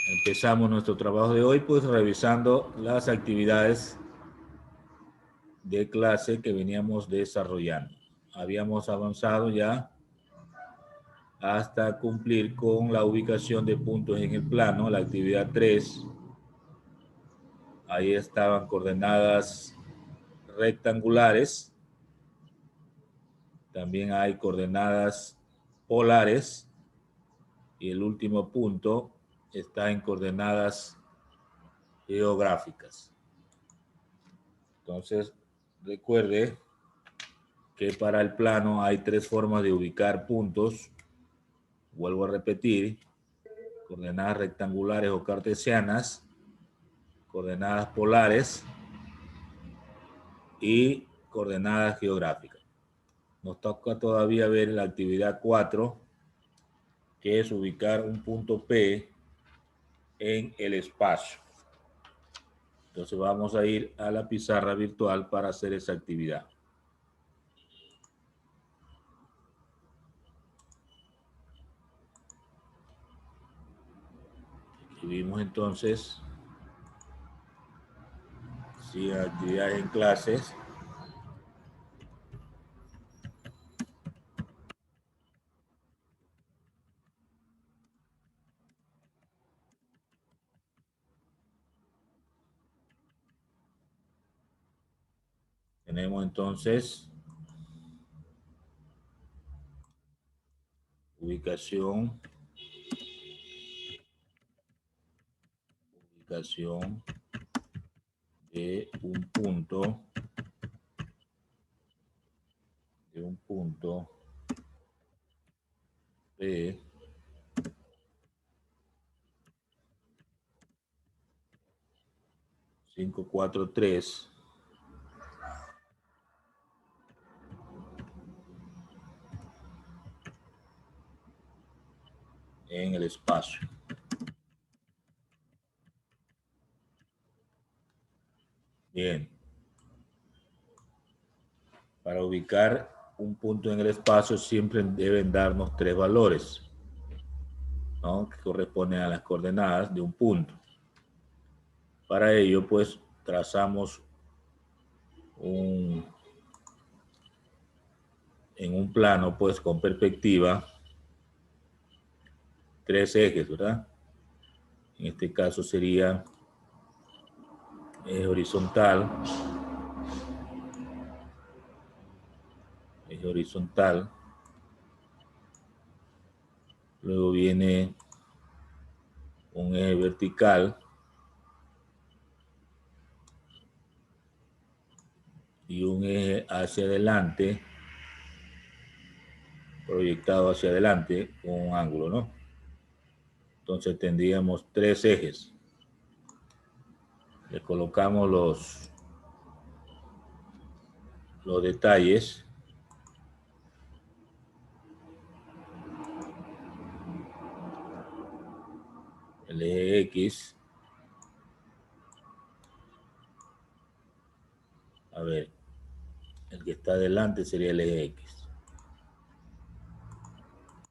Empezamos nuestro trabajo de hoy pues revisando las actividades de clase que veníamos desarrollando. Habíamos avanzado ya hasta cumplir con la ubicación de puntos en el plano, la actividad 3. Ahí estaban coordenadas rectangulares. También hay coordenadas polares. Y el último punto está en coordenadas geográficas. Entonces, recuerde que para el plano hay tres formas de ubicar puntos. Vuelvo a repetir, coordenadas rectangulares o cartesianas, coordenadas polares y coordenadas geográficas. Nos toca todavía ver la actividad 4, que es ubicar un punto P en el espacio. Entonces vamos a ir a la pizarra virtual para hacer esa actividad. Escribimos entonces, sí, actividades en clases. Tenemos entonces ubicación de un punto P cinco, cuatro, tres en el espacio. Bien. Para ubicar un punto en el espacio siempre deben darnos tres valores, ¿no?, que corresponden a las coordenadas de un punto. Para ello, pues, trazamos en un plano, pues, con perspectiva, tres ejes, ¿verdad? En este caso sería eje horizontal, luego viene un eje vertical y un eje hacia adelante, proyectado hacia adelante con un ángulo, ¿no? Entonces tendríamos tres ejes. Le colocamos los detalles. El eje X. A ver, el que está adelante sería el eje X.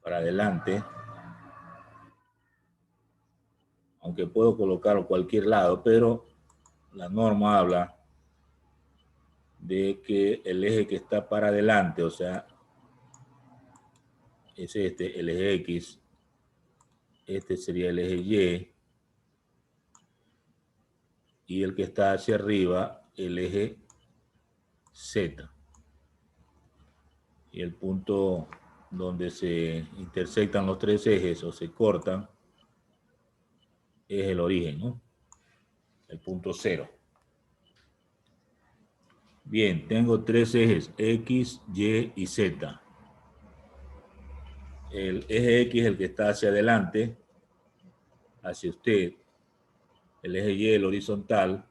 Para adelante, aunque puedo colocarlo cualquier lado, pero la norma habla de que el eje que está para adelante, o sea, es este, el eje X. Este sería el eje Y el que está hacia arriba, el eje Z. Y el punto donde se intersectan los tres ejes o se cortan es el origen, ¿no? El punto 0. Bien, tengo tres ejes, X, Y y Z. El eje X es el que está hacia adelante, hacia usted. El eje Y, el horizontal.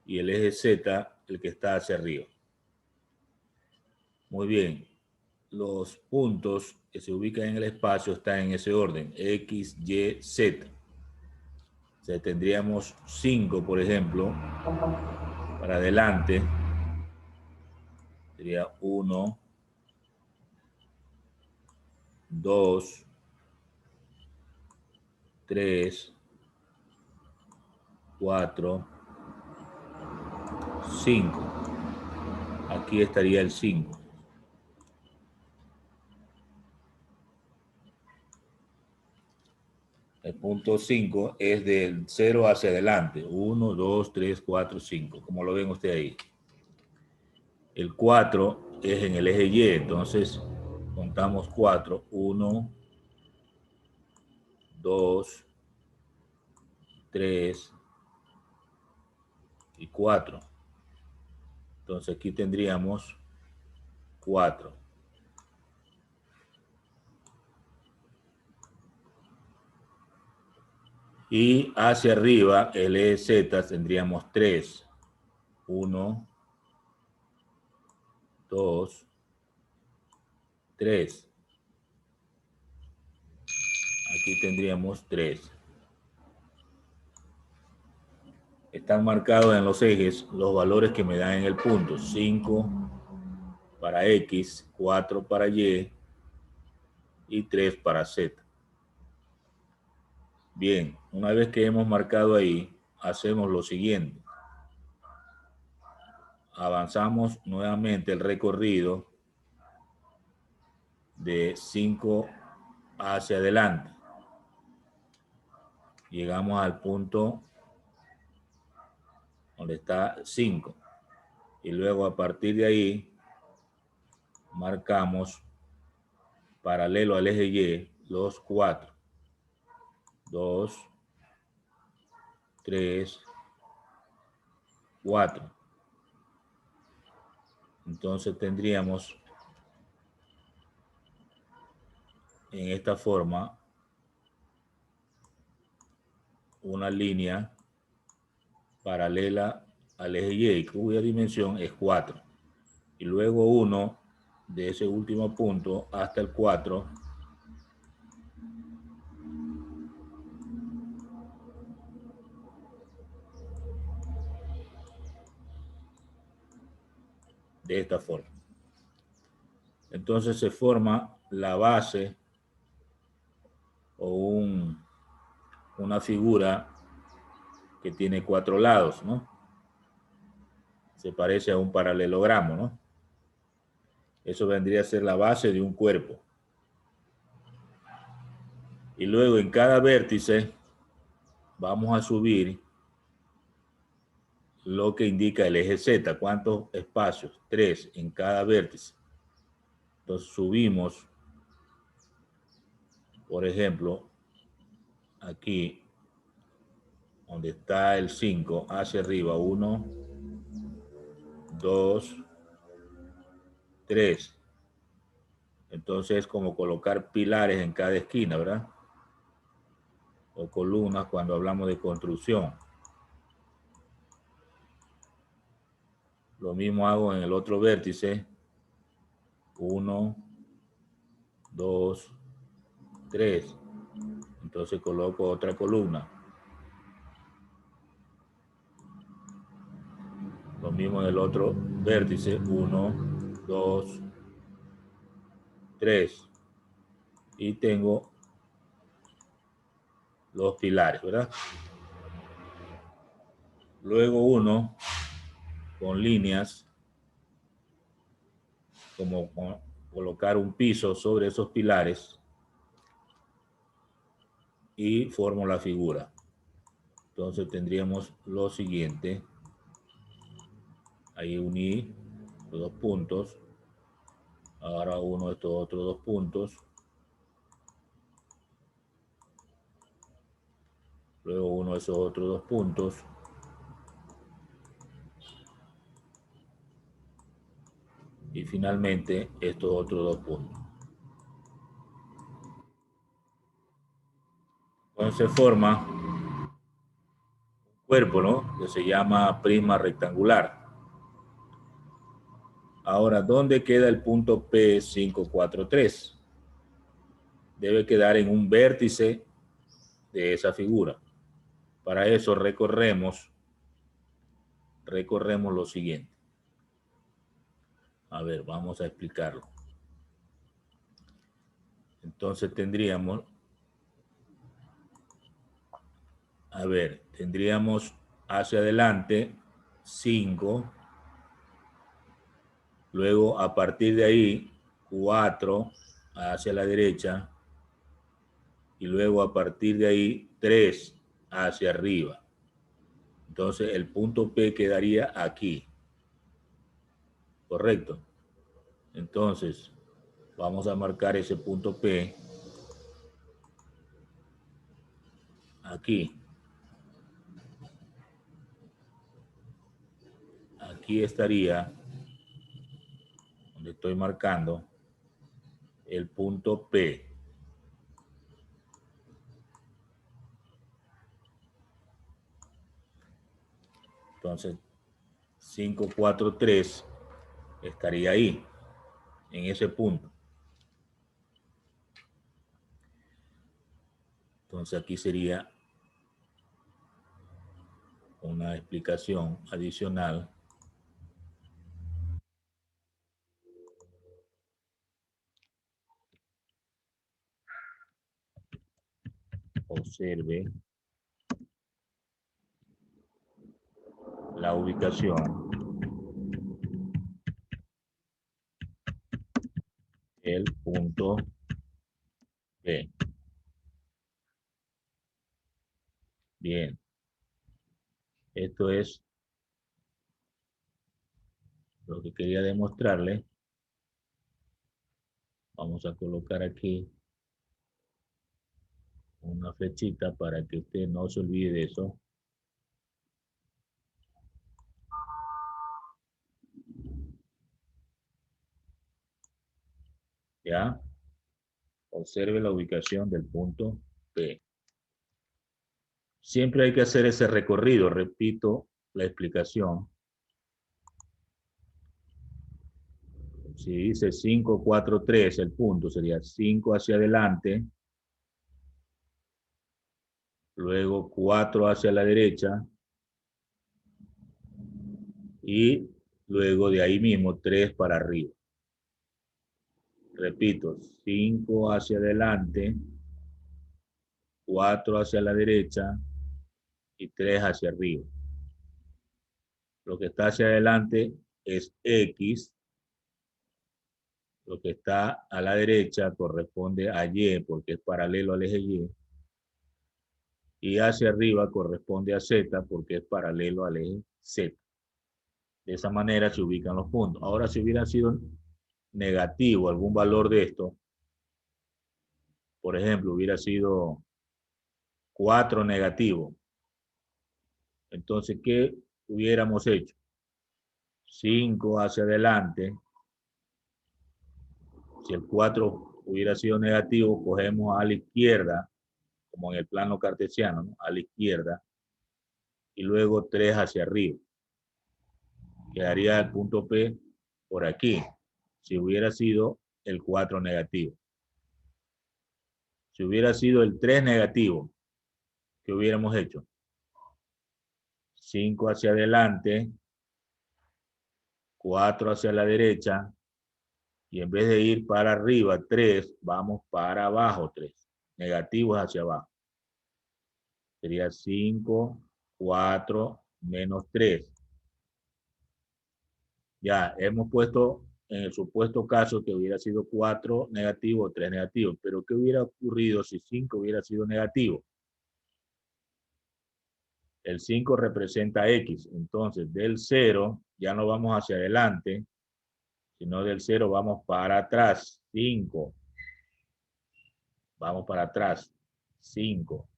Y el eje Z, el que está hacia arriba. Muy bien. Los puntos que se ubican en el espacio están en ese orden, X, Y, Z. O sea, tendríamos 5, por ejemplo, para adelante. Sería 1, 2, 3, 4, 5. Aquí estaría el 5. El punto 5 es del 0 hacia adelante. 1, 2, 3, 4, 5. Como lo ven ustedes ahí. El 4 es en el eje Y. Entonces, contamos 4. 1, 2, 3 y 4. Entonces, aquí tendríamos 4. Y hacia arriba, el eje Z, tendríamos 3. 1, 2, 3. Aquí tendríamos 3. Están marcados en los ejes los valores que me dan en el punto. 5 para X, 4 para Y y 3 para Z. Bien, una vez que hemos marcado ahí, hacemos lo siguiente. Avanzamos nuevamente el recorrido de 5 hacia adelante. Llegamos al punto donde está 5. Y luego a partir de ahí marcamos paralelo al eje Y los 4. 2, 3, 4. Entonces tendríamos en esta forma una línea paralela al eje Y, cuya dimensión es 4. Y luego 1 de ese último punto hasta el 4 de esta forma. Entonces se forma la base o una figura que tiene 4 lados, ¿no? Se parece a un paralelogramo, ¿no? Eso vendría a ser la base de un cuerpo. Y luego en cada vértice vamos a subir lo que indica el eje Z. ¿Cuántos espacios? 3 en cada vértice. Entonces subimos, por ejemplo, aquí donde está el 5 hacia arriba. 1, 2, 3. Entonces es como colocar pilares en cada esquina, ¿verdad? O columnas cuando hablamos de construcción. Lo mismo hago en el otro vértice. 1, 2, 3. Entonces coloco otra columna. Lo mismo en el otro vértice. 1, 2, 3. Y tengo los pilares, ¿verdad? Luego uno con líneas, como colocar un piso sobre esos pilares y formo la figura. Entonces tendríamos lo siguiente. Ahí uní los 2 puntos. Ahora uno de estos otros 2 puntos. Luego uno de esos otros 2 puntos. Y finalmente estos otros 2 puntos. Entonces forma un cuerpo, ¿no? Que se llama prisma rectangular. Ahora, ¿dónde queda el punto P543? Debe quedar en un vértice de esa figura. Para eso recorremos lo siguiente. A ver, vamos a explicarlo. Entonces tendríamos A ver, tendríamos hacia adelante 5. Luego, a partir de ahí, 4 hacia la derecha. Y luego, a partir de ahí, 3 hacia arriba. Entonces, el punto P quedaría aquí. ¿Correcto? Entonces, vamos a marcar ese punto P aquí. Aquí estaría, donde estoy marcando, el punto P. Entonces, 5, 4, 3 estaría ahí, en ese punto. Entonces, aquí sería una explicación adicional. Observe la ubicación del punto P. Bien, esto es lo que quería demostrarle. Vamos a colocar aquí una flechita para que usted no se olvide de eso. ¿Ya? Observe la ubicación del punto P. Siempre hay que hacer ese recorrido. Repito la explicación. Si dice 5, 4, 3, el punto sería 5 hacia adelante, luego 4 hacia la derecha y luego de ahí mismo 3 para arriba. Repito, 5 hacia adelante, 4 hacia la derecha y 3 hacia arriba. Lo que está hacia adelante es X. Lo que está a la derecha corresponde a Y porque es paralelo al eje Y. Y hacia arriba corresponde a Z porque es paralelo al eje Z. De esa manera se ubican los puntos. Ahora, si hubiera sido negativo algún valor de esto, por ejemplo, hubiera sido 4 negativo, entonces, ¿qué hubiéramos hecho? 5 hacia adelante. Si el 4 hubiera sido negativo, cogemos a la izquierda, como en el plano cartesiano, ¿no? A la izquierda, y luego 3 hacia arriba. Quedaría el punto P por aquí, si hubiera sido el 4 negativo. Si hubiera sido el 3 negativo, ¿qué hubiéramos hecho? 5 hacia adelante, 4 hacia la derecha, y en vez de ir para arriba 3, vamos para abajo 3, negativos hacia abajo. Sería 5, 4, menos 3. Ya, hemos puesto en el supuesto caso que hubiera sido 4 negativo o 3 negativo, pero ¿qué hubiera ocurrido si 5 hubiera sido negativo? El 5 representa X, entonces del 0 ya no vamos hacia adelante, sino del 0 vamos para atrás, 5. Vamos para atrás, 5.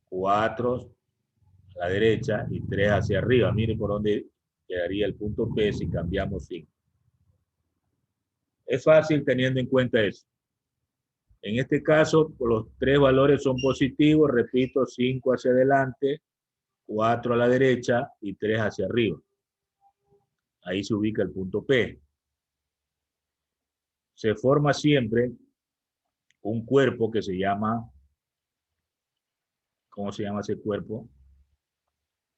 4 a la derecha y 3 hacia arriba. Mire por dónde quedaría el punto P si cambiamos 5. Es fácil teniendo en cuenta eso. En este caso, los 3 valores son positivos, repito, 5 hacia adelante, 4 a la derecha y 3 hacia arriba. Ahí se ubica el punto P. Se forma siempre un cuerpo que se llama, ¿cómo se llama ese cuerpo?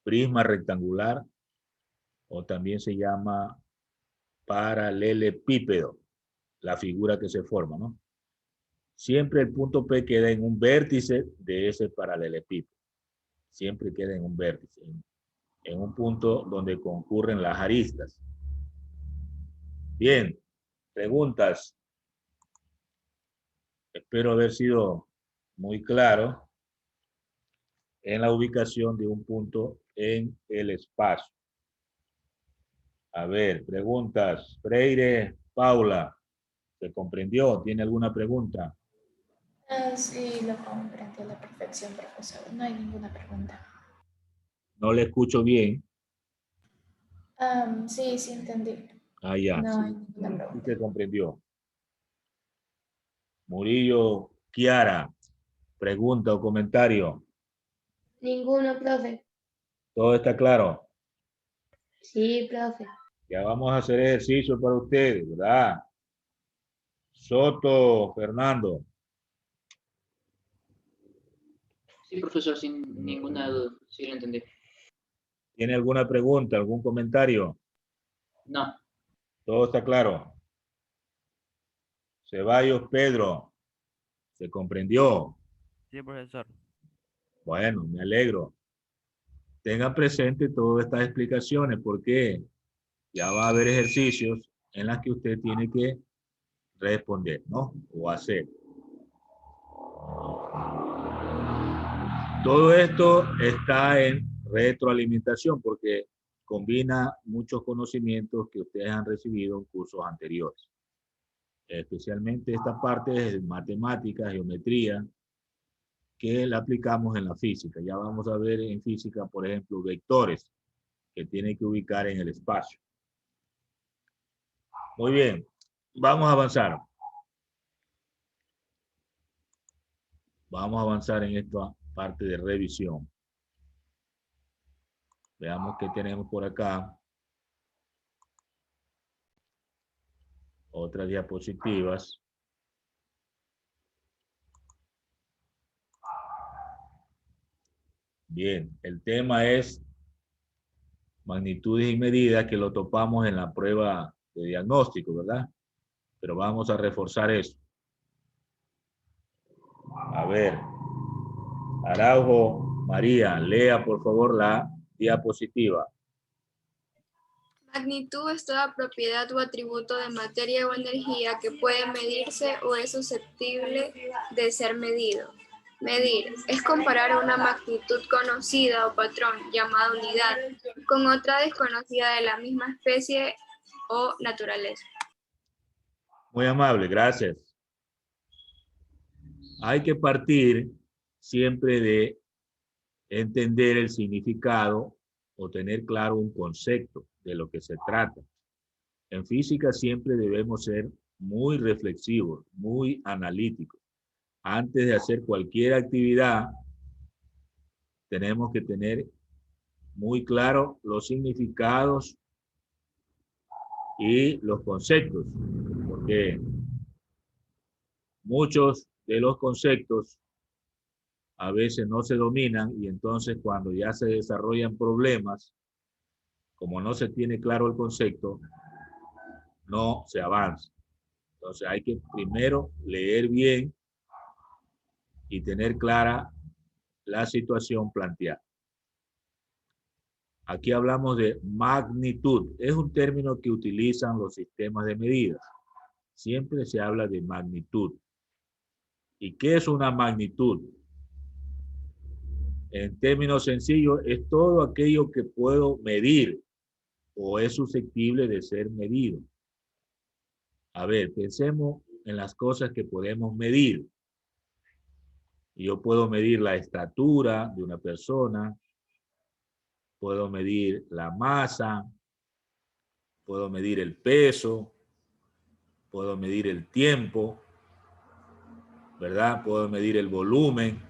Prisma rectangular, o también se llama paralelepípedo, la figura que se forma, ¿no? Siempre el punto P queda en un vértice de ese paralelepípedo. siempre queda en un vértice, en un punto donde concurren las aristas. Bien, preguntas. Espero haber sido muy claro en la ubicación de un punto en el espacio. A ver, preguntas. Freire, Paula, ¿se comprendió? ¿Tiene alguna pregunta? Sí, lo comprendí a la perfección, profesor. No hay ninguna pregunta. No le escucho bien. Sí, sí, entendí. Ah, ya, No hay sí. ninguna Sí pregunta. se comprendió. Murillo, Kiara, pregunta o comentario. Ninguno, profe. ¿Todo está claro? Sí, profe. Ya vamos a hacer ejercicio para ustedes, ¿verdad? Soto, Fernando, Sí, profesor, sin ninguna duda. Sí, lo entendí. ¿tiene alguna pregunta, algún comentario? No. ¿Todo está claro? Ceballos, Pedro, ¿se comprendió? Sí, profesor. Bueno, me alegro. Tengan presente todas estas explicaciones porque ya va a haber ejercicios en las que usted tiene que responder, ¿no? O hacer. Todo esto está en retroalimentación porque combina muchos conocimientos que ustedes han recibido en cursos anteriores. Especialmente esta parte de matemáticas, geometría, que la aplicamos en la física. Ya vamos a ver en física, por ejemplo, vectores que tienen que ubicar en el espacio. Muy bien, vamos a avanzar. Vamos a avanzar en esta parte de revisión. Veamos qué tenemos por acá. Otras diapositivas. Bien, el tema es magnitudes y medidas que lo topamos en la prueba de diagnóstico, ¿verdad? Pero vamos a reforzar eso. A ver, Araujo, María, lea por favor la diapositiva. Magnitud es toda propiedad o atributo de materia o energía que puede medirse o es susceptible de ser medido. Medir es comparar una magnitud conocida o patrón llamada unidad con otra desconocida de la misma especie o naturaleza. Muy amable, gracias. Hay que partir siempre de entender el significado o tener claro un concepto de lo que se trata. En física siempre debemos ser muy reflexivos, muy analíticos. Antes de hacer cualquier actividad, tenemos que tener muy claro los significados y los conceptos, porque muchos de los conceptos a veces no se dominan y entonces cuando ya se desarrollan problemas, como no se tiene claro el concepto, no se avanza. Entonces hay que primero leer bien y tener clara la situación planteada. Aquí hablamos de magnitud. Es un término que utilizan los sistemas de medidas. Siempre se habla de magnitud. ¿Y qué es una magnitud? En términos sencillos, es todo aquello que puedo medir o es susceptible de ser medido. A ver, pensemos en las cosas que podemos medir. Yo puedo medir la estatura de una persona, puedo medir la masa, puedo medir el peso, puedo medir el tiempo, ¿verdad? Puedo medir el volumen,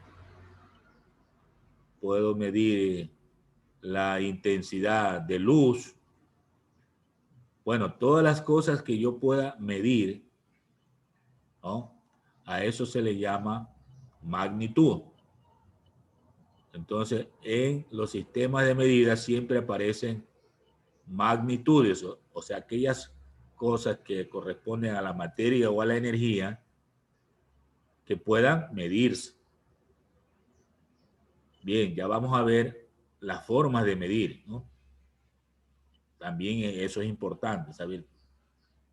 puedo medir la intensidad de luz. Bueno, todas las cosas que yo pueda medir, ¿no? A eso se le llama magnitud. Entonces, en los sistemas de medida siempre aparecen magnitudes, o sea, aquellas cosas que corresponden a la materia o a la energía que puedan medirse. Bien, ya vamos a ver las formas de medir, ¿no? También eso es importante, saber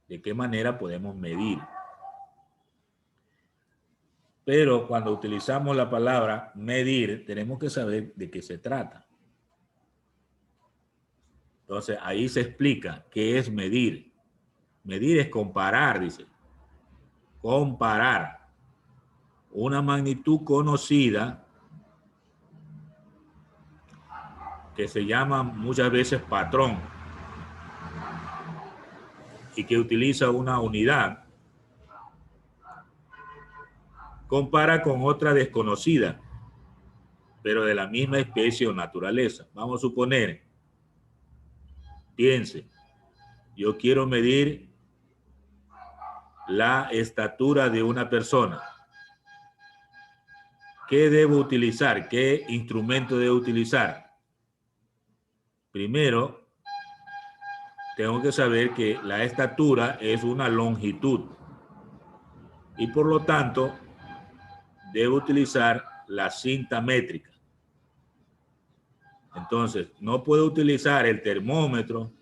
de qué manera podemos medir. Pero cuando utilizamos la palabra medir, tenemos que saber de qué se trata. Entonces, ahí se explica qué es medir. Medir es comparar, dice. Comparar una magnitud conocida que se llama muchas veces patrón y que utiliza una unidad. Compara con otra desconocida, pero de la misma especie o naturaleza. Vamos a suponer, piense, yo quiero medir la estatura de una persona. ¿Qué debo utilizar? ¿Qué instrumento debo utilizar? Primero, tengo que saber que la estatura es una longitud y por lo tanto debo utilizar la cinta métrica. Entonces, no puedo utilizar el termómetro,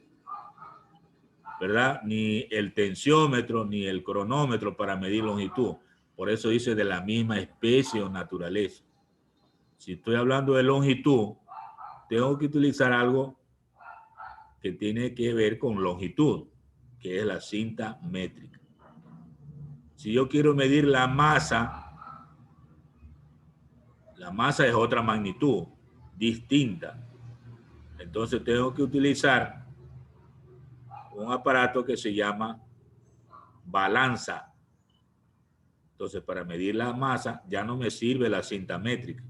¿verdad? Ni el tensiómetro, ni el cronómetro para medir longitud. Por eso dice de la misma especie o naturaleza. Si estoy hablando de longitud, tengo que utilizar algo que tiene que ver con longitud, que es la cinta métrica. Si yo quiero medir la masa es otra magnitud, distinta. Entonces tengo que utilizar un aparato que se llama balanza. Entonces, para medir la masa ya no me sirve la cinta métrica.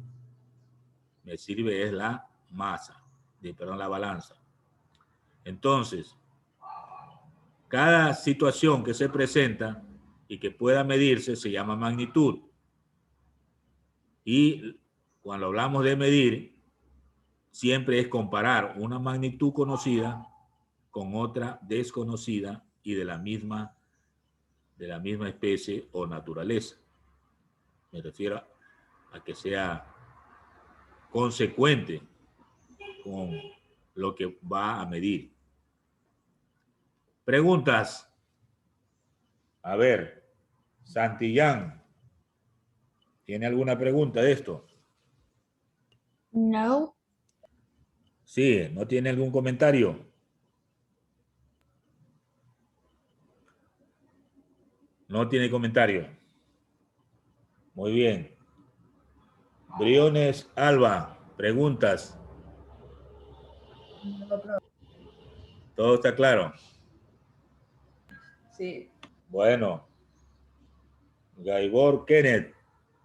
Me sirve es la masa, la balanza. Entonces, cada situación que se presenta y que pueda medirse se llama magnitud. Y cuando hablamos de medir, siempre es comparar una magnitud conocida con otra desconocida y de la misma especie o naturaleza. Me refiero a que sea consecuente con lo que va a medir. Preguntas. A ver, Santillán, ¿tiene alguna pregunta de esto? No. Sí, ¿no tiene algún comentario? No tiene comentario. Muy bien. Briones Alba, preguntas. ¿Todo está claro? Sí. Bueno. Gaibor Kenneth,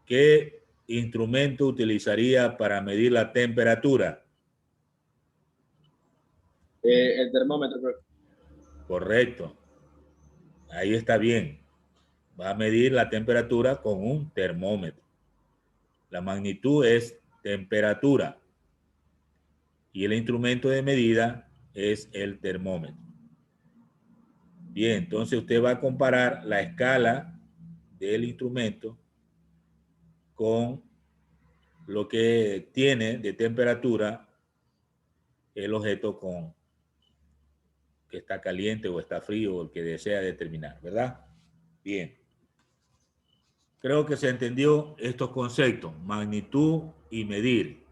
¿qué instrumento utilizaría para medir la temperatura? El termómetro, profe. Correcto. Ahí está bien. Va a medir la temperatura con un termómetro. La magnitud es temperatura. Y el instrumento de medida es el termómetro. Bien, entonces usted va a comparar la escala del instrumento con lo que tiene de temperatura el objeto con que está caliente o está frío o el que desea determinar, ¿verdad? Bien. Creo que se entendió estos conceptos, magnitud y medir.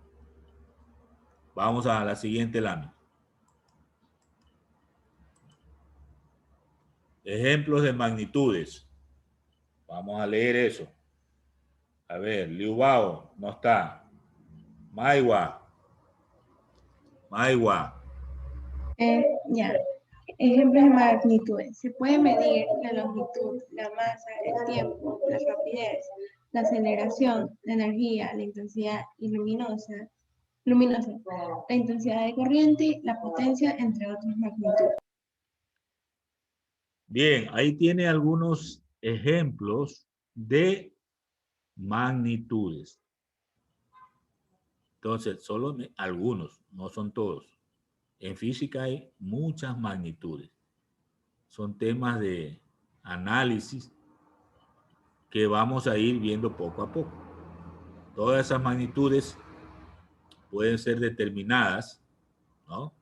Vamos a la siguiente lámina. Ejemplos de magnitudes. Vamos a leer eso. A ver, Liubao no está. Maiwa. Ya. Ejemplos de magnitudes. Se puede medir la longitud, la masa, el tiempo, la rapidez, la aceleración, la energía, la intensidad luminosa, la intensidad de corriente, la potencia, entre otras magnitudes. Bien, ahí tiene algunos ejemplos de magnitudes. Entonces, solo algunos, no son todos. En física hay muchas magnitudes. Son temas de análisis que vamos a ir viendo poco a poco. Todas esas magnitudes pueden ser determinadas, ¿no?,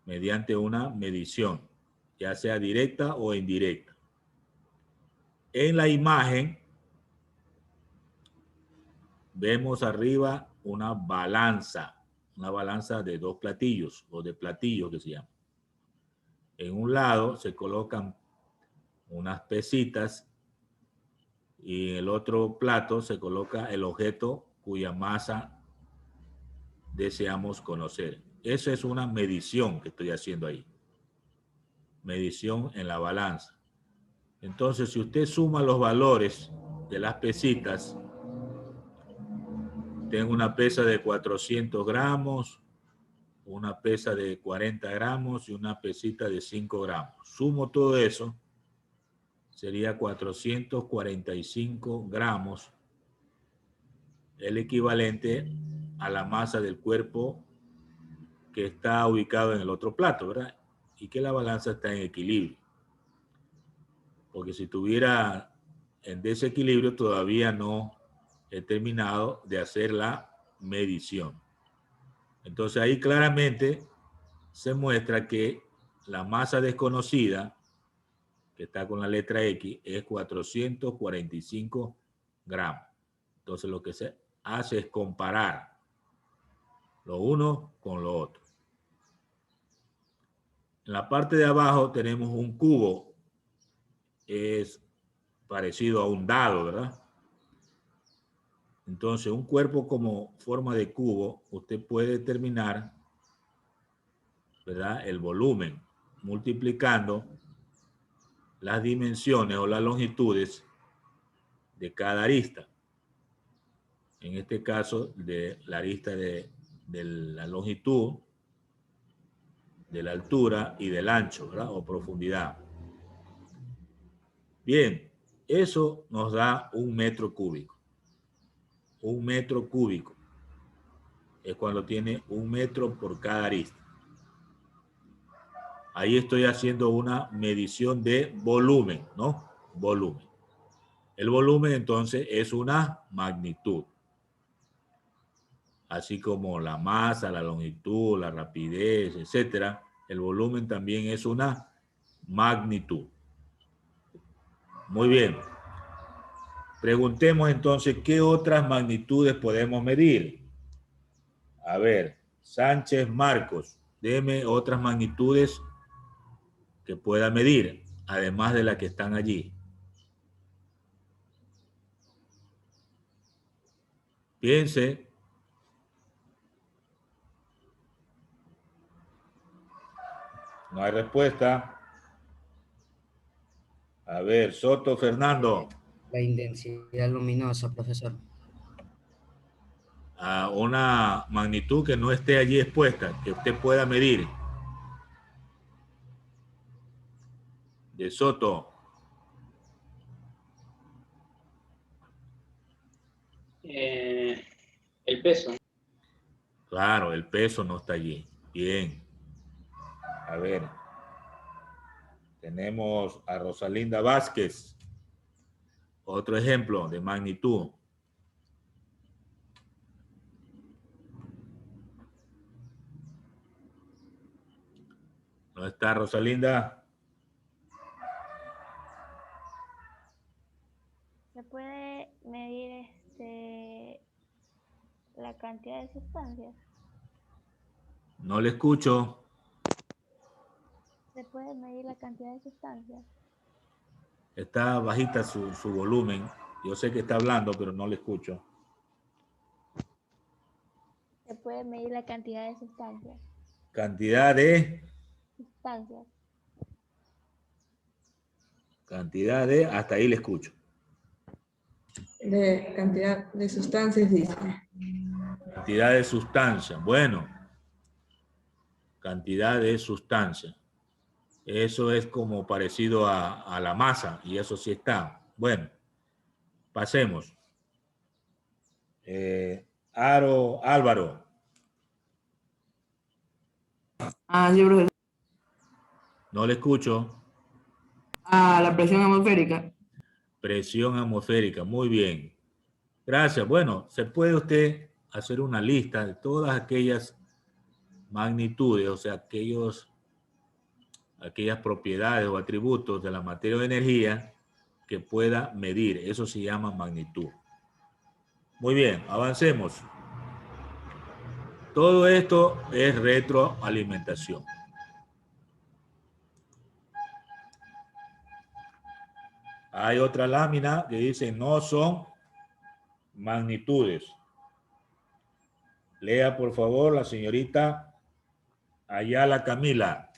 mediante una medición, ya sea directa o indirecta. En la imagen vemos arriba una balanza de dos platillos, o de platillos que se llama. En un lado se colocan unas pesitas y en el otro plato se coloca el objeto cuya masa deseamos conocer. Eso es una medición que estoy haciendo ahí. Medición en la balanza. Entonces, si usted suma los valores de las pesitas, tengo una pesa de 400 gramos, una pesa de 40 gramos y una pesita de 5 gramos. Sumo todo eso, sería 445 gramos, el equivalente a la masa del cuerpo que está ubicado en el otro plato, ¿verdad? Y que la balanza está en equilibrio. Porque si estuviera en desequilibrio, todavía no he terminado de hacer la medición. Entonces ahí claramente se muestra que la masa desconocida, que está con la letra X, es 445 gramos. Entonces lo que se hace es comparar lo uno con lo otro. En la parte de abajo tenemos un cubo. Es parecido a un dado, ¿verdad? Entonces, un cuerpo como forma de cubo, usted puede determinar, ¿verdad?, el volumen, multiplicando las dimensiones o las longitudes de cada arista. En este caso, de la arista de la longitud, de la altura y del ancho, ¿verdad?, o profundidad. Bien, eso nos da 1 metro cúbico. 1 metro cúbico es cuando tiene 1 metro por cada arista. Ahí estoy haciendo una medición de volumen, ¿no? Volumen. El volumen entonces es una magnitud. Así como la masa, la longitud, la rapidez, etcétera, el volumen también es una magnitud. Muy bien. Preguntemos entonces, ¿qué otras magnitudes podemos medir? A ver, Sánchez Marcos, deme otras magnitudes que pueda medir, además de las que están allí. Piense. No hay respuesta. A ver, Soto Fernando. La intensidad luminosa, profesor. A una magnitud que no esté allí expuesta, que usted pueda medir. De Soto. El peso. Claro, el peso no está allí. Bien. A ver. Tenemos a Rosalinda Vázquez. Otro ejemplo de magnitud. ¿No está Rosalinda? ¿Se puede medir la cantidad de sustancias? No le escucho. ¿Se puede medir la cantidad de sustancias? Está bajita su volumen. Yo sé que está hablando, pero no le escucho. ¿Se puede medir la cantidad de sustancias? Cantidad de... Sustancias. Cantidad de... Hasta ahí le escucho. De cantidad de sustancias, dice. Cantidad de sustancia. Bueno. Cantidad de sustancia. Eso es como parecido a la masa, y eso sí está. Bueno, pasemos. Álvaro. Sí, profesor. No le escucho. La presión atmosférica. Presión atmosférica, muy bien. Gracias. Bueno, se puede usted hacer una lista de todas aquellas magnitudes, o sea, aquellas propiedades o atributos de la materia o energía que pueda medir. Eso se llama magnitud. Muy bien, avancemos. Todo esto es retroalimentación. Hay otra lámina que dice no son magnitudes. Lea por favor la señorita Ayala Camila.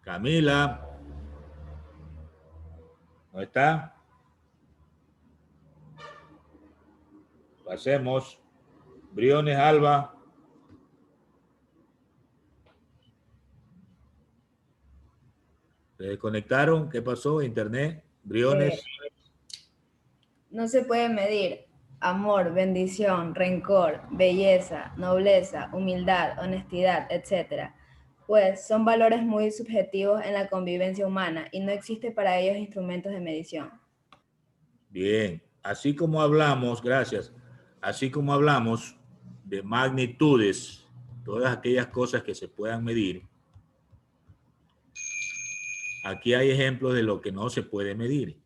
Camila. ¿No está? Pasemos. Briones Alba. ¿Se desconectaron? ¿Qué pasó? Internet. Briones. No se puede medir amor, bendición, rencor, belleza, nobleza, humildad, honestidad, etc. Pues son valores muy subjetivos en la convivencia humana y no existe para ellos instrumentos de medición. Bien, así como hablamos, gracias, así como hablamos de magnitudes, todas aquellas cosas que se puedan medir, aquí hay ejemplos de lo que no se puede medir.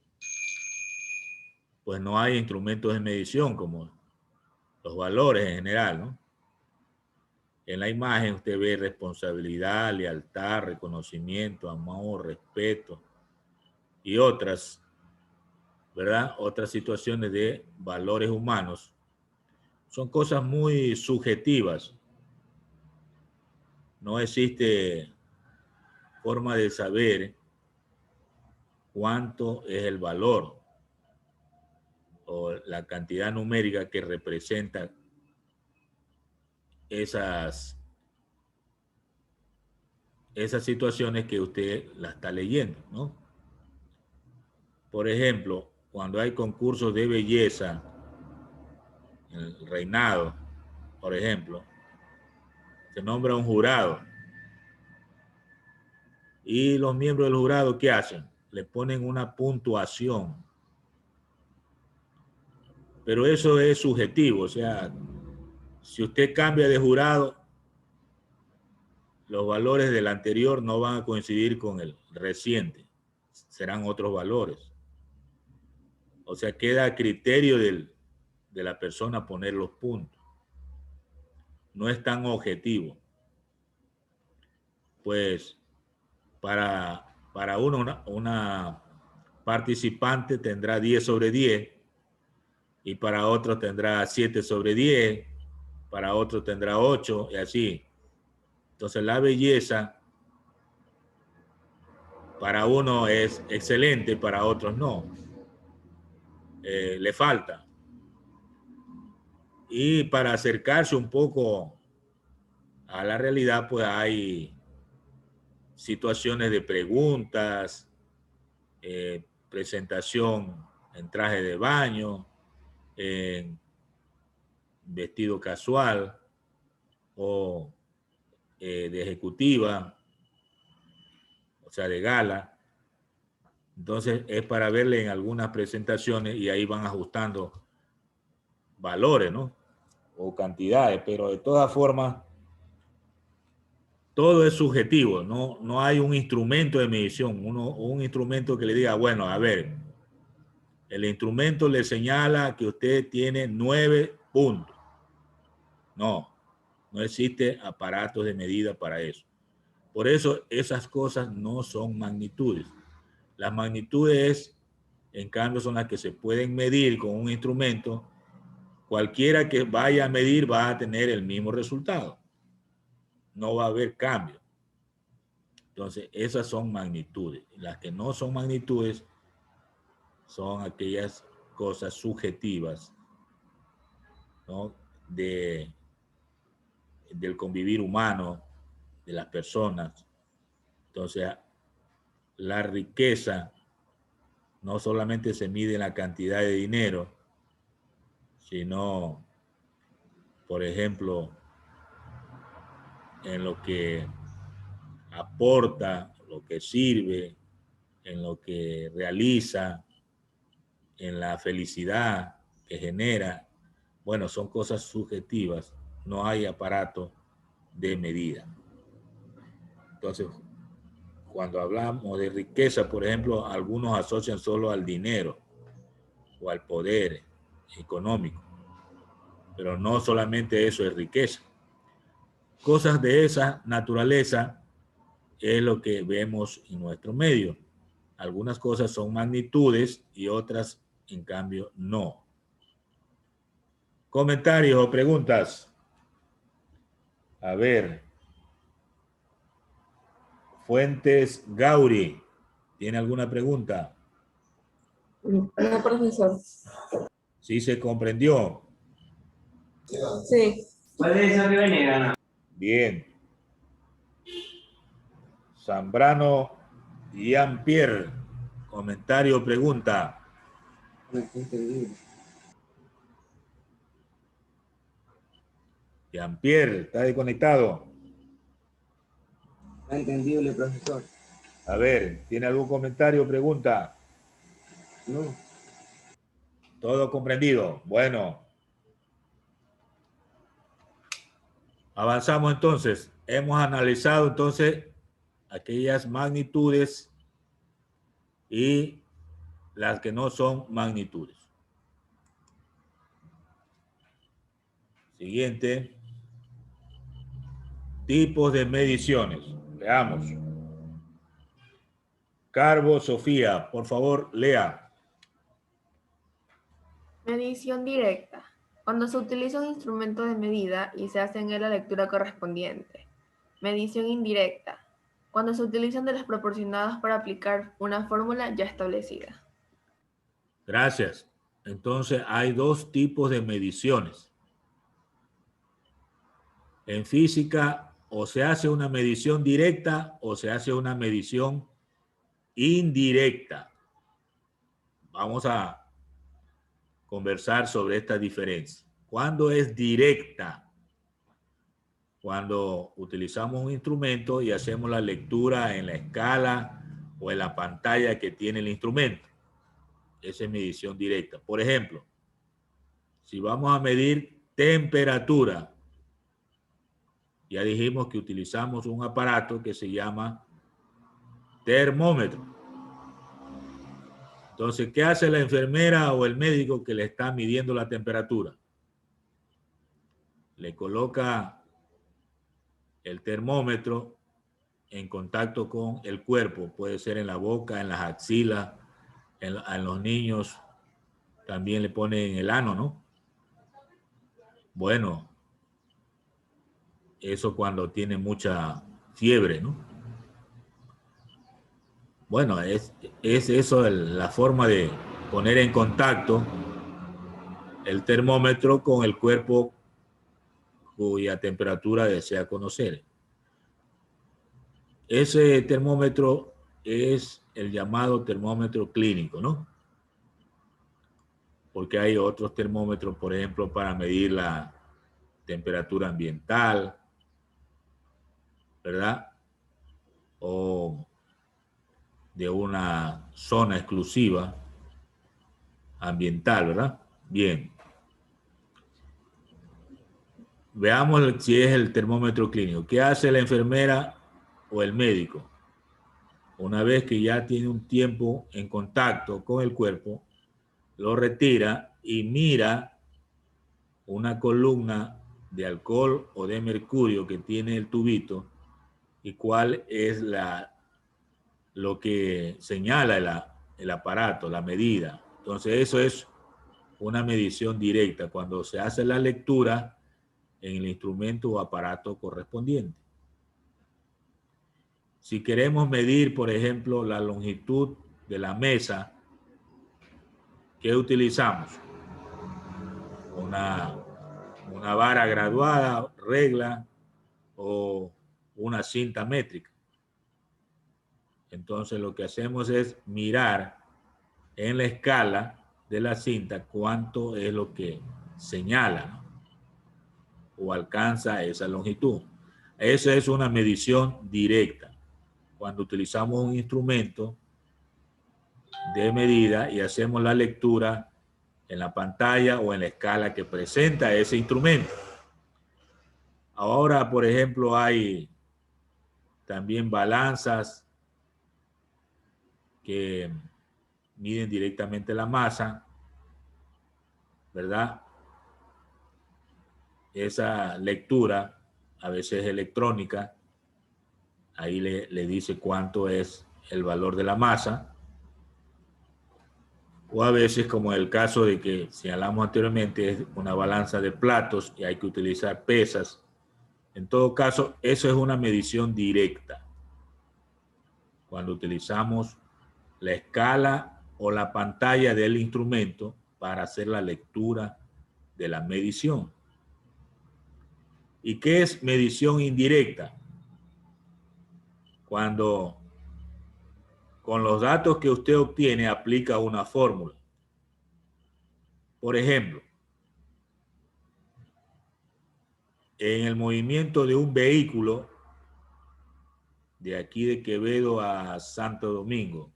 Pues no hay instrumentos de medición como los valores en general, ¿no? En la imagen usted ve responsabilidad, lealtad, reconocimiento, amor, respeto y otras, ¿verdad? Otras situaciones de valores humanos. Son cosas muy subjetivas. No existe forma de saber cuánto es el valor o la cantidad numérica que representa esas situaciones que usted la está leyendo, ¿no? Por ejemplo, cuando hay concursos de belleza, en el reinado, por ejemplo, se nombra un jurado. Y los miembros del jurado, ¿qué hacen? Le ponen una puntuación. Pero eso es subjetivo, o sea, si usted cambia de jurado, los valores del anterior no van a coincidir con el reciente, serán otros valores. O sea, queda a criterio de la persona poner los puntos. No es tan objetivo. Pues para una participante tendrá 10 sobre 10 y para otro tendrá 7 sobre 10, para otro tendrá 8 y así. Entonces la belleza para uno es excelente, para otros no. Le falta. Y para acercarse un poco a la realidad, pues hay situaciones de preguntas, presentación en traje de baño, en vestido casual o de ejecutiva, o sea, de gala. Entonces es para verle en algunas presentaciones y ahí van ajustando valores, ¿no? O cantidades, pero de todas formas todo es subjetivo, no hay un instrumento de medición, un instrumento que le diga, bueno, a ver, el instrumento le señala que usted tiene 9 puntos. No existe aparatos de medida para eso. Por eso esas cosas no son magnitudes. Las magnitudes, en cambio, son las que se pueden medir con un instrumento. Cualquiera que vaya a medir va a tener el mismo resultado. No va a haber cambio. Entonces, esas son magnitudes. Las que no son magnitudes son aquellas cosas subjetivas, ¿no? Del convivir humano, de las personas. Entonces, la riqueza no solamente se mide en la cantidad de dinero, sino, por ejemplo, en lo que aporta, lo que sirve, en lo que realiza, en la felicidad que genera, bueno, son cosas subjetivas, no hay aparato de medida. Entonces, cuando hablamos de riqueza, por ejemplo, algunos asocian solo al dinero o al poder económico, pero no solamente eso es riqueza. Cosas de esa naturaleza es lo que vemos en nuestro medio. Algunas cosas son magnitudes y otras, en cambio, no. ¿Comentarios o preguntas? A ver. Fuentes Gauri, ¿tiene alguna pregunta? No, profesor. ¿Sí se comprendió? Sí. Bien. Zambrano Jean-Pierre, comentario o pregunta. Jean-Pierre, ¿está desconectado? Entendible, profesor. A ver, ¿tiene algún comentario o pregunta? No. Todo comprendido. Bueno. Avanzamos entonces. Hemos analizado entonces aquellas magnitudes y las que no son magnitudes. Siguiente. Tipos de mediciones. Veamos. Carbo Sofía, por favor, lea. Medición directa. Cuando se utiliza un instrumento de medida y se hace en él la lectura correspondiente. Medición indirecta. Cuando se utilizan de las proporcionadas para aplicar una fórmula ya establecida. Gracias. Entonces, hay dos tipos de mediciones. En física, o se hace una medición directa o se hace una medición indirecta. Vamos a conversar sobre esta diferencia. ¿Cuándo es directa? Cuando utilizamos un instrumento y hacemos la lectura en la escala o en la pantalla que tiene el instrumento. Esa es medición directa. Por ejemplo, si vamos a medir temperatura, ya dijimos que utilizamos un aparato que se llama termómetro. Entonces, ¿qué hace la enfermera o el médico que le está midiendo la temperatura? Le coloca el termómetro en contacto con el cuerpo. Puede ser en la boca, en las axilas, en los niños. También le pone en el ano, ¿no? Bueno, eso cuando tiene mucha fiebre, ¿no? Bueno, es eso la forma de poner en contacto el termómetro con el cuerpo cuya temperatura desea conocer. Ese termómetro es el llamado termómetro clínico, ¿no? Porque hay otros termómetros, por ejemplo, para medir la temperatura ambiental, ¿verdad? O de una zona exclusiva ambiental, ¿verdad? Bien. Veamos si es el termómetro clínico. ¿Qué hace la enfermera o el médico? Una vez que ya tiene un tiempo en contacto con el cuerpo, lo retira y mira una columna de alcohol o de mercurio que tiene el tubito y cuál es lo que señala el aparato, la medida. Entonces eso es una medición directa cuando se hace la lectura en el instrumento o aparato correspondiente. Si queremos medir, por ejemplo, la longitud de la mesa, ¿qué utilizamos? Una vara graduada, regla o una cinta métrica. Entonces lo que hacemos es mirar en la escala de la cinta cuánto es lo que señala, ¿no? O alcanza esa longitud. Esa es una medición directa. Cuando utilizamos un instrumento de medida y hacemos la lectura en la pantalla o en la escala que presenta ese instrumento. Ahora, por ejemplo, hay también balanzas que miden directamente la masa, ¿verdad? Esa lectura a veces es electrónica. Ahí le dice cuánto es el valor de la masa. O a veces, como en el caso de que señalamos anteriormente, es una balanza de platos y hay que utilizar pesas. En todo caso, eso es una medición directa. Cuando utilizamos la escala o la pantalla del instrumento para hacer la lectura de la medición. ¿Y qué es medición indirecta? Cuando con los datos que usted obtiene aplica una fórmula. Por ejemplo, en el movimiento de un vehículo de aquí de Quevedo a Santo Domingo,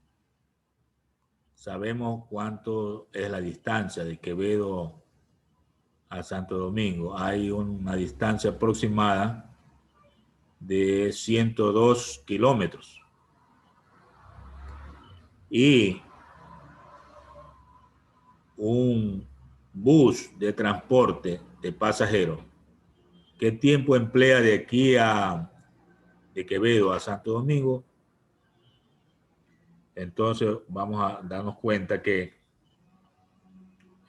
sabemos cuánto es la distancia de Quevedo a Santo Domingo. Hay una distancia aproximada de 102 kilómetros. Y un bus de transporte de pasajeros, ¿qué tiempo emplea de aquí de Quevedo a Santo Domingo? Entonces vamos a darnos cuenta que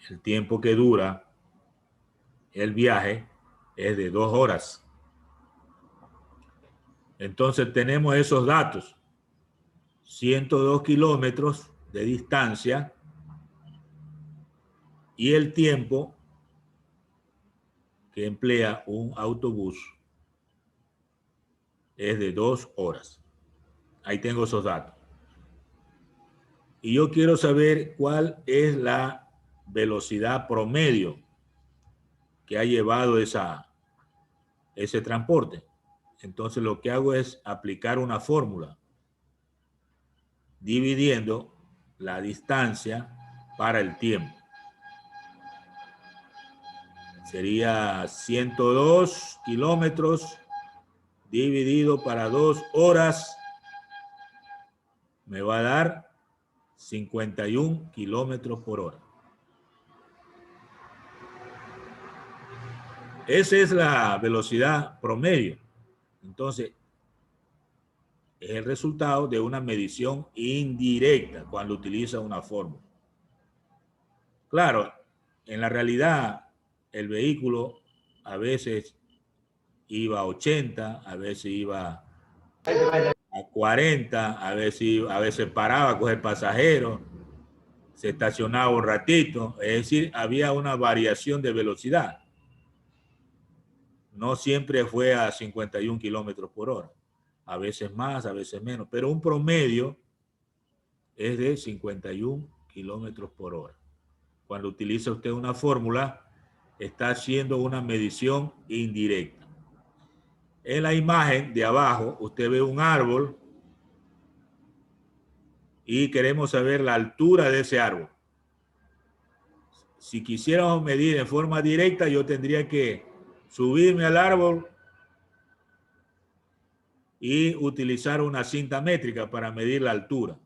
el tiempo que dura el viaje es de 2 horas. Entonces tenemos esos datos. 102 kilómetros de distancia y el tiempo que emplea un autobús es de 2 horas. Ahí tengo esos datos. Y yo quiero saber cuál es la velocidad promedio que ha llevado ese transporte. Entonces lo que hago es aplicar una fórmula dividiendo la distancia para el tiempo. Sería 102 kilómetros dividido para 2 horas. Me va a dar 51 kilómetros por hora. Esa es la velocidad promedio. Entonces, es el resultado de una medición indirecta cuando utiliza una fórmula. Claro, en la realidad, el vehículo a veces iba a 80, a veces iba a 40, a veces paraba a coger pasajeros, se estacionaba un ratito, es decir, había una variación de velocidad. No siempre fue a 51 kilómetros por hora, a veces más, a veces menos, pero un promedio es de 51 kilómetros por hora. Cuando utiliza usted una fórmula, está haciendo una medición indirecta. En la imagen de abajo, usted ve un árbol y queremos saber la altura de ese árbol. Si quisiéramos medir en forma directa, yo tendría que subirme al árbol y utilizar una cinta métrica para medir la altura.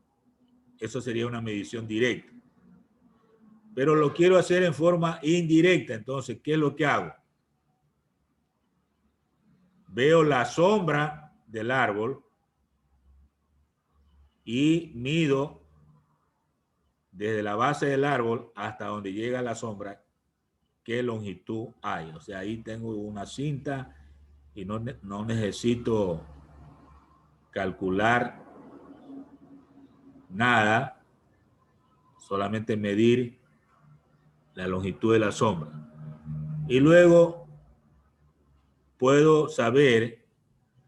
Eso sería una medición directa. Pero lo quiero hacer en forma indirecta. Entonces, ¿qué es lo que hago? Veo la sombra del árbol y mido desde la base del árbol hasta donde llega la sombra qué longitud hay. O sea, ahí tengo una cinta y no necesito calcular nada, solamente medir la longitud de la sombra. Y luego puedo saber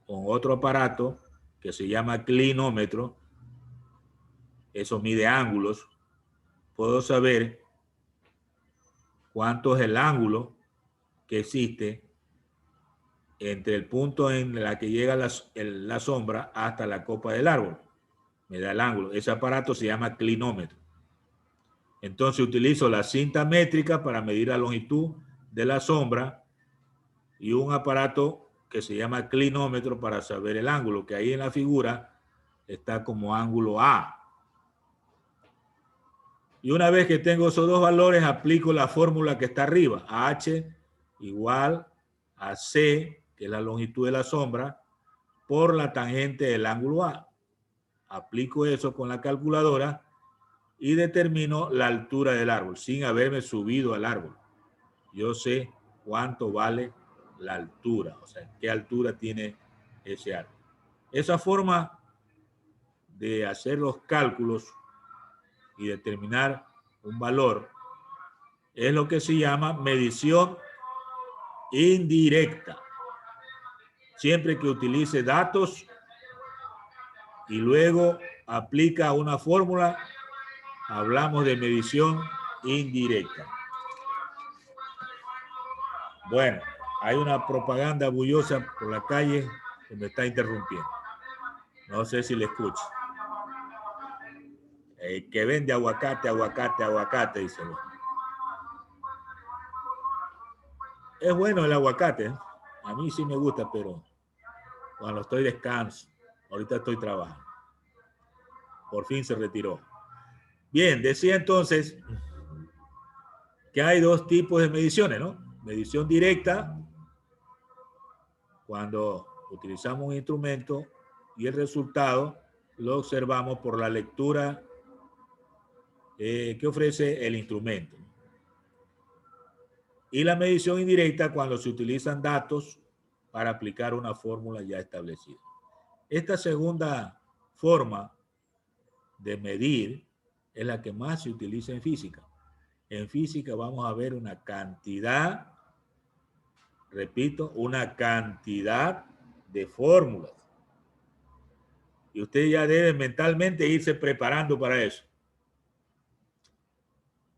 con otro aparato que se llama clinómetro, eso mide ángulos, puedo saber cuánto es el ángulo que existe entre el punto en la que llega la sombra hasta la copa del árbol. me da el ángulo. Ese aparato se llama clinómetro. Entonces utilizo la cinta métrica para medir la longitud de la sombra y un aparato que se llama clinómetro para saber el ángulo, que ahí en la figura está como ángulo A. Y una vez que tengo esos dos valores, aplico la fórmula que está arriba. H igual a C, que es la longitud de la sombra, por la tangente del ángulo A. Aplico eso con la calculadora y determino la altura del árbol, sin haberme subido al árbol. Yo sé cuánto vale la altura, o sea, qué altura tiene ese árbol. Esa forma de hacer los cálculos y determinar un valor es lo que se llama medición indirecta. Siempre que utilice datos y luego aplica una fórmula, hablamos de medición indirecta. Bueno, hay una propaganda bullosa por la calle que me está interrumpiendo. No sé si le escucho. Que vende aguacate, aguacate, aguacate, dice. Es bueno el aguacate, ¿eh? A mí sí me gusta, pero cuando estoy descanso, ahorita estoy trabajando. Por fin se retiró. Bien, decía entonces que hay dos tipos de mediciones, ¿no? Medición directa, cuando utilizamos un instrumento y el resultado lo observamos por la lectura que ofrece el instrumento. Y la medición indirecta cuando se utilizan datos para aplicar una fórmula ya establecida. Esta segunda forma de medir es la que más se utiliza en física. En física vamos a ver una cantidad, repito, una cantidad de fórmulas. Y usted ya debe mentalmente irse preparando para eso.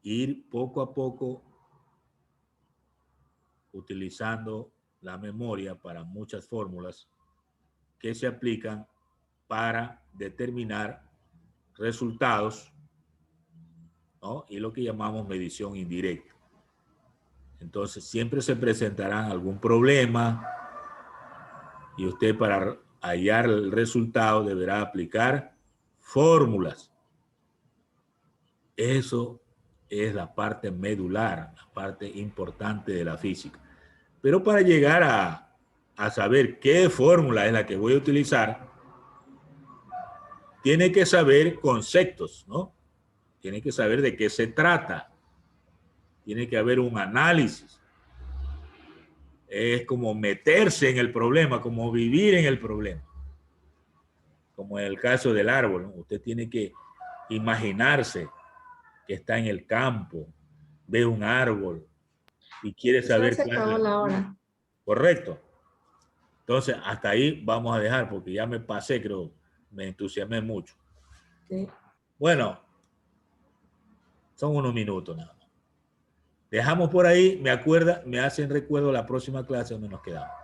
Ir poco a poco utilizando la memoria para muchas fórmulas que se aplican para determinar resultados, ¿no? Y lo que llamamos medición indirecta. Entonces, siempre se presentarán algún problema y usted para hallar el resultado deberá aplicar fórmulas. Eso es la parte medular, la parte importante de la física. Pero para llegar a saber qué fórmula es la que voy a utilizar, tiene que saber conceptos, ¿no? Tiene que saber de qué se trata. Tiene que haber un análisis. Es como meterse en el problema, como vivir en el problema. Como en el caso del árbol, ¿no? Usted tiene que imaginarse que está en el campo, ve un árbol y quiere saber Se acabó la hora. Correcto. Entonces, hasta ahí vamos a dejar porque ya me pasé, creo, me entusiasmé mucho. Sí. Bueno, son unos minutos nada más. Dejamos por ahí, me hacen recuerdo la próxima clase donde nos quedamos.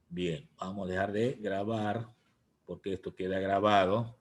Bien, vamos a dejar de grabar porque esto queda grabado.